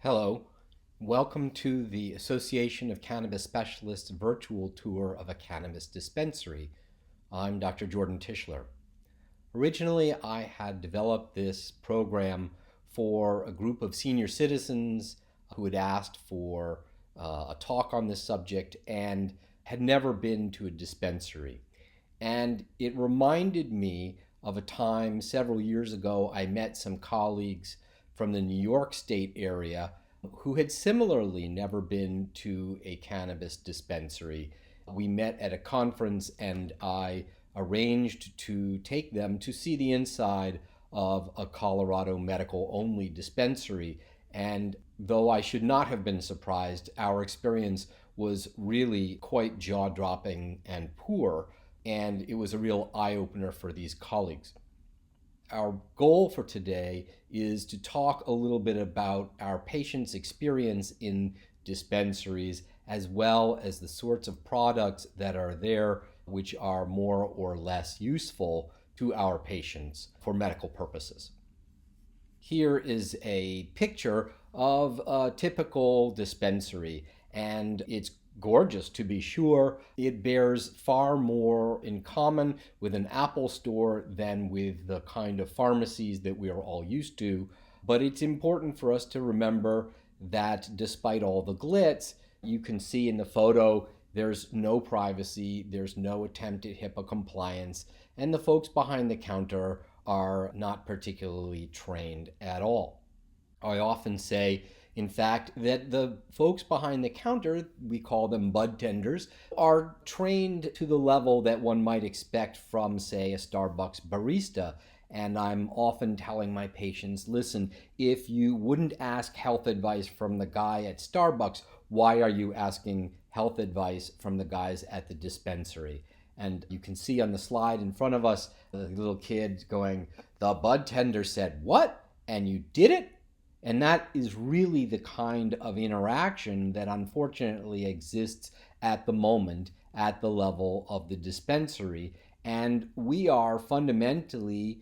Hello, welcome to the Association of Cannabis Specialists virtual tour of a cannabis dispensary. I'm Dr. Jordan Tishler. Originally, I had developed this program for a group of senior citizens who had asked for a talk on this subject and had never been to a dispensary. And it reminded me of a time several years ago I met some colleagues from the New York State area who had similarly never been to a cannabis dispensary. We met at a conference and I arranged to take them to see the inside of a Colorado medical only dispensary. And though I should not have been surprised, our experience was really quite jaw dropping and poor. And it was a real eye opener for these colleagues. Our goal for today is to talk a little bit about our patients' experience in dispensaries, as well as the sorts of products that are there which are more or less useful to our patients for medical purposes. Here is a picture of a typical dispensary, and it's gorgeous to be sure. It bears far more in common with an Apple store than with the kind of pharmacies that we are all used to. But it's important for us to remember that despite all the glitz, you can see in the photo there's no privacy, there's no attempt at HIPAA compliance, and the folks behind the counter are not particularly trained at all. I often say, in fact, that the folks behind the counter, we call them bud tenders, are trained to the level that one might expect from, say, a Starbucks barista. And I'm often telling my patients, listen, if you wouldn't ask health advice from the guy at Starbucks, why are you asking health advice from the guys at the dispensary? And you can see on the slide in front of us, the little kid going, the bud tender said, what? And you did it? And that is really the kind of interaction that unfortunately exists at the moment at the level of the dispensary. And we are fundamentally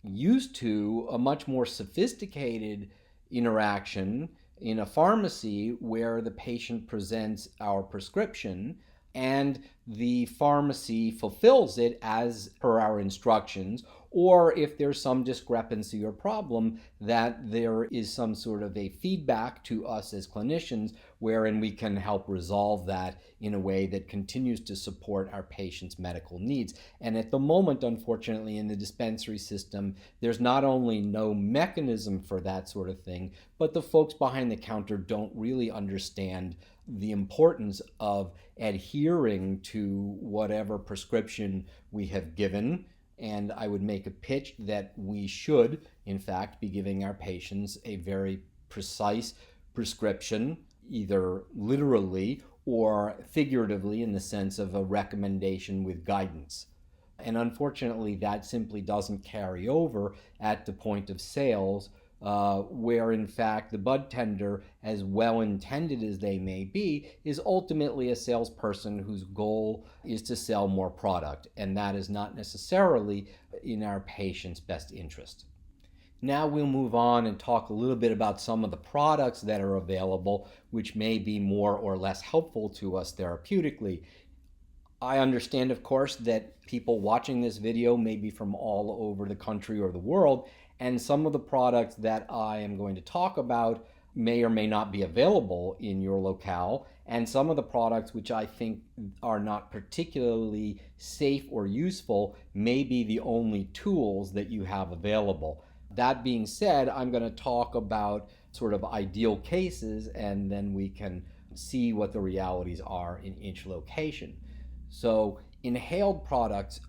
used to a much more sophisticated interaction in a pharmacy where the patient presents our prescription and the pharmacy fulfills it as per our instructions, or if there's some discrepancy or problem, that there is some sort of a feedback to us as clinicians wherein we can help resolve that in a way that continues to support our patients' medical needs. And at the moment, unfortunately, in the dispensary system, there's not only no mechanism for that sort of thing, but the folks behind the counter don't really understand the importance of adhering to whatever prescription we have given. And I would make a pitch that we should, in fact, be giving our patients a very precise prescription, either literally or figuratively in the sense of a recommendation with guidance. And unfortunately, that simply doesn't carry over at the point of sales, where in fact the bud tender, as well intended as they may be, is ultimately a salesperson whose goal is to sell more product, and that is not necessarily in our patient's best interest. Now we'll move on and talk a little bit about some of the products that are available, which may be more or less helpful to us therapeutically. I understand, of course, that people watching this video may be from all over the country or the world, and some of the products that I am going to talk about may or may not be available in your locale, and some of the products which I think are not particularly safe or useful may be the only tools that you have available. That being said, I'm going to talk about sort of ideal cases, and then we can see what the realities are in each location. So inhaled products,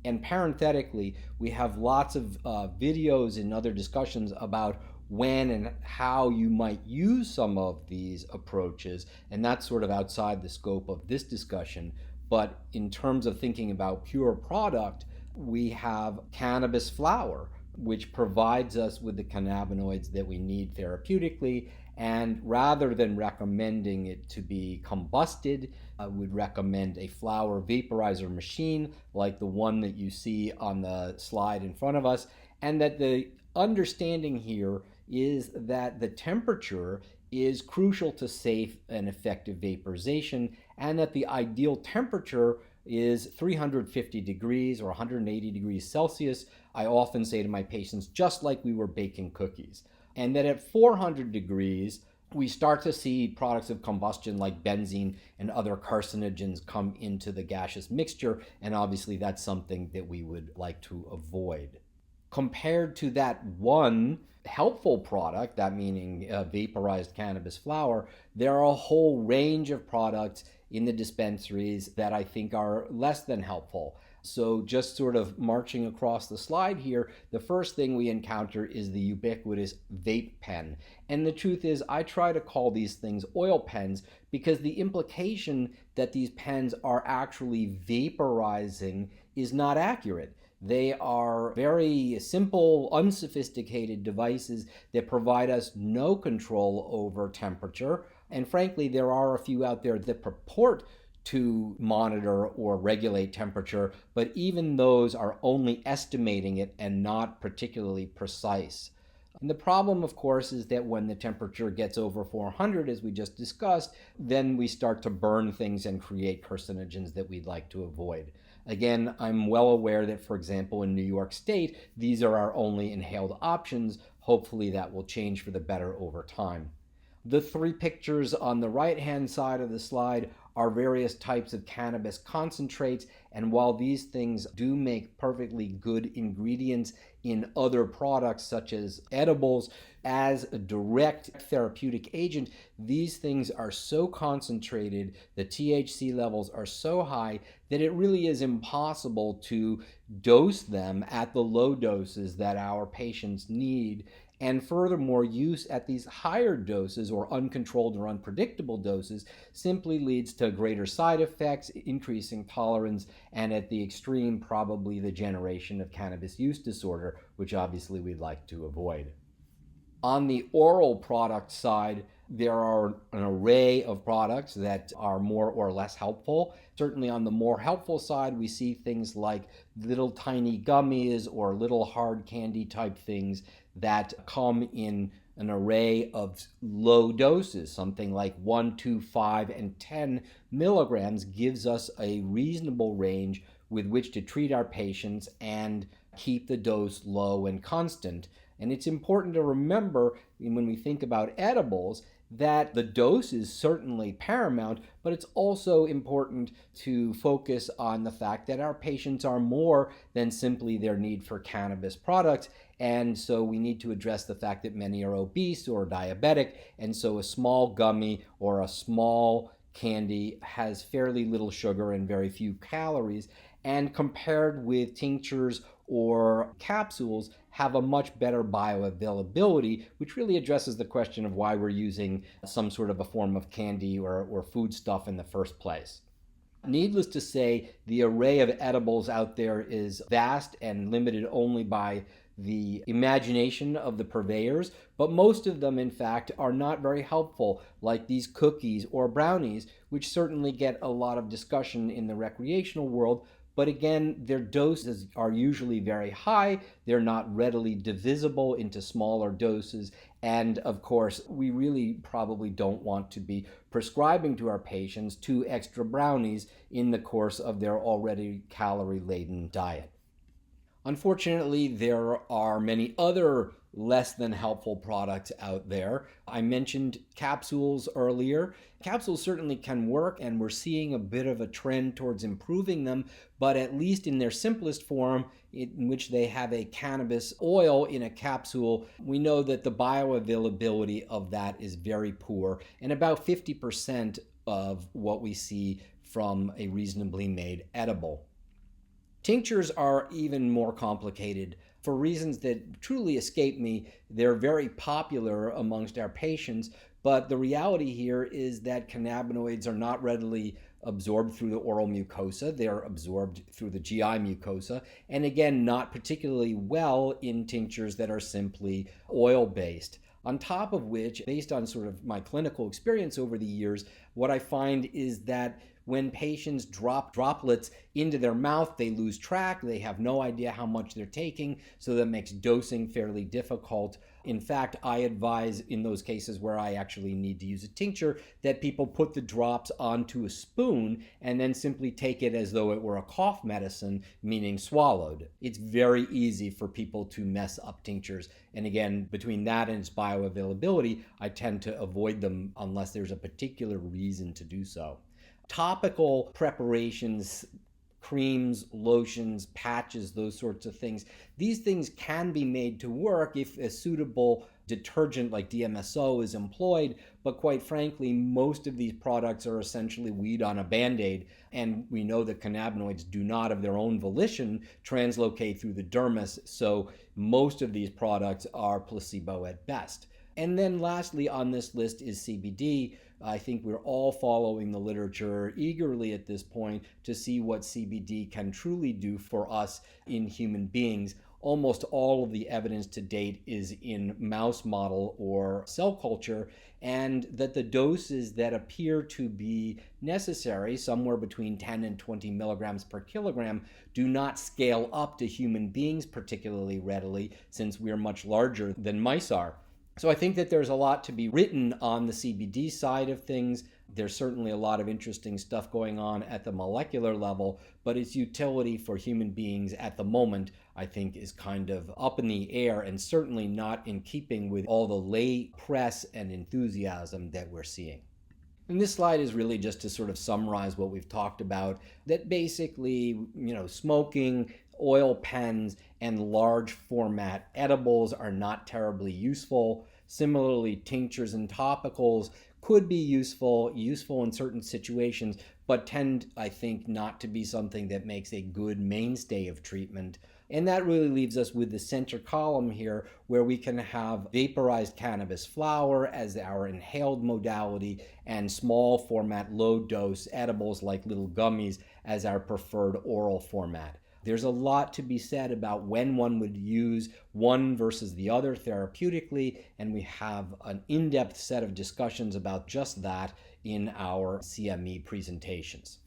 and parenthetically, we have lots of videos and other discussions about when and how you might use some of these approaches, and that's sort of outside the scope of this discussion. But in terms of thinking about pure product, we have cannabis flower, which provides us with the cannabinoids that we need therapeutically. And rather than recommending it to be combusted, I would recommend a flower vaporizer machine like the one that you see on the slide in front of us. And that the understanding here is that the temperature is crucial to safe and effective vaporization, and that the ideal temperature is 350 degrees or 180 degrees Celsius. I often say to my patients, just like we were baking cookies. And that at 400 degrees, we start to see products of combustion like benzene and other carcinogens come into the gaseous mixture, and obviously that's something that we would like to avoid. Compared to that one helpful product, that meaning vaporized cannabis flower, there are a whole range of products in the dispensaries that I think are less than helpful. So just sort of marching across the slide here, the first thing we encounter is the ubiquitous vape pen. And the truth is, I try to call these things oil pens because the implication that these pens are actually vaporizing is not accurate. They are very simple, unsophisticated devices that provide us no control over temperature. And frankly, there are a few out there that purport to monitor or regulate temperature, but even those are only estimating it and not particularly precise. And the problem, of course, is that when the temperature gets over 400, as we just discussed, then we start to burn things and create carcinogens that we'd like to avoid. Again, I'm well aware that, for example, in New York State, these are our only inhaled options. Hopefully that will change for the better over time. The three pictures on the right-hand side of the slide are various types of cannabis concentrates, and while these things do make perfectly good ingredients in other products such as edibles, as a direct therapeutic agent, these things are so concentrated, the THC levels are so high that it really is impossible to dose them at the low doses that our patients need. And furthermore, use at these higher doses or uncontrolled or unpredictable doses simply leads to greater side effects, increasing tolerance, and at the extreme, probably the generation of cannabis use disorder, which obviously we'd like to avoid. On the oral product side, there are an array of products that are more or less helpful. Certainly on the more helpful side, we see things like little tiny gummies or little hard candy type things that come in an array of low doses. Something like 1, 2, 5, and 10 milligrams gives us a reasonable range with which to treat our patients and keep the dose low and constant. And it's important to remember when we think about edibles that the dose is certainly paramount, but it's also important to focus on the fact that our patients are more than simply their need for cannabis products. And so we need to address the fact that many are obese or diabetic. And so a small gummy or a small candy has fairly little sugar and very few calories. And compared with tinctures or capsules, have a much better bioavailability, which really addresses the question of why we're using some sort of a form of candy or food stuff in the first place. Needless to say, the array of edibles out there is vast and limited only by the imagination of the purveyors, but most of them, in fact, are not very helpful, like these cookies or brownies, which certainly get a lot of discussion in the recreational world. But again, their doses are usually very high. They're not readily divisible into smaller doses. And of course, we really probably don't want to be prescribing to our patients 2 extra brownies in the course of their already calorie-laden diet. Unfortunately, there are many other less than helpful products out there. I mentioned capsules earlier. Capsules certainly can work, and we're seeing a bit of a trend towards improving them, but at least in their simplest form, in which they have a cannabis oil in a capsule, we know that the bioavailability of that is very poor, and about 50% of what we see from a reasonably made edible. Tinctures are even more complicated. For reasons that truly escape me, they're very popular amongst our patients, but the reality here is that cannabinoids are not readily absorbed through the oral mucosa. They're absorbed through the GI mucosa, and again, not particularly well in tinctures that are simply oil-based. On top of which, based on sort of my clinical experience over the years, what I find is that when patients drop droplets into their mouth, they lose track. They have no idea how much they're taking, so that makes dosing fairly difficult. In fact, I advise in those cases where I actually need to use a tincture that people put the drops onto a spoon and then simply take it as though it were a cough medicine, meaning swallowed. It's very easy for people to mess up tinctures. And again, between that and its bioavailability, I tend to avoid them unless there's a particular reason to do so. Topical preparations, creams, lotions, patches, those sorts of things. These things can be made to work if a suitable detergent like DMSO is employed, but quite frankly, most of these products are essentially weed on a Band-Aid, and we know that cannabinoids do not of their own volition translocate through the dermis, so most of these products are placebo at best. And then lastly on this list is CBD. I think we're all following the literature eagerly at this point to see what CBD can truly do for us in human beings. Almost all of the evidence to date is in mouse model or cell culture, and that the doses that appear to be necessary, somewhere between 10 and 20 milligrams per kilogram, do not scale up to human beings particularly readily, since we are much larger than mice are. So I think that there's a lot to be written on the CBD side of things. There's certainly a lot of interesting stuff going on at the molecular level, but its utility for human beings at the moment, I think, is kind of up in the air and certainly not in keeping with all the lay press and enthusiasm that we're seeing. And this slide is really just to sort of summarize what we've talked about, that basically, smoking, oil pens, and large format edibles are not terribly useful. Similarly, tinctures and topicals could be useful in certain situations, but tend, I think, not to be something that makes a good mainstay of treatment. And that really leaves us with the center column here, where we can have vaporized cannabis flower as our inhaled modality and small format, low dose edibles like little gummies as our preferred oral format. There's a lot to be said about when one would use one versus the other therapeutically, and we have an in-depth set of discussions about just that in our CME presentations.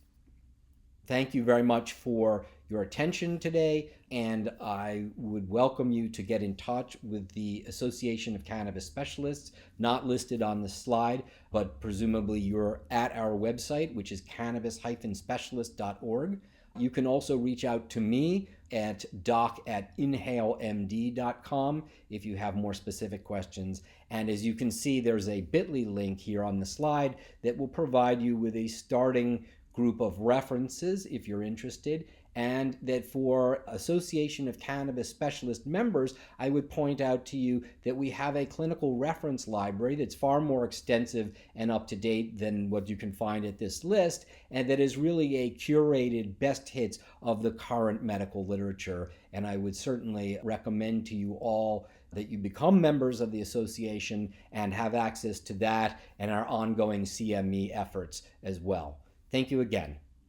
Thank you very much for your attention today, and I would welcome you to get in touch with the Association of Cannabis Specialists, not listed on the slide, but presumably you're at our website, which is cannabis-specialist.org. You can also reach out to me at doc@inhalemd.com if you have more specific questions. And as you can see, there's a bit.ly link here on the slide that will provide you with a starting group of references if you're interested, and that for Association of Cannabis Specialist members, I would point out to you that we have a clinical reference library that's far more extensive and up to date than what you can find at this list, and that is really a curated best hits of the current medical literature. And I would certainly recommend to you all that you become members of the association and have access to that and our ongoing CME efforts as well. Thank you again.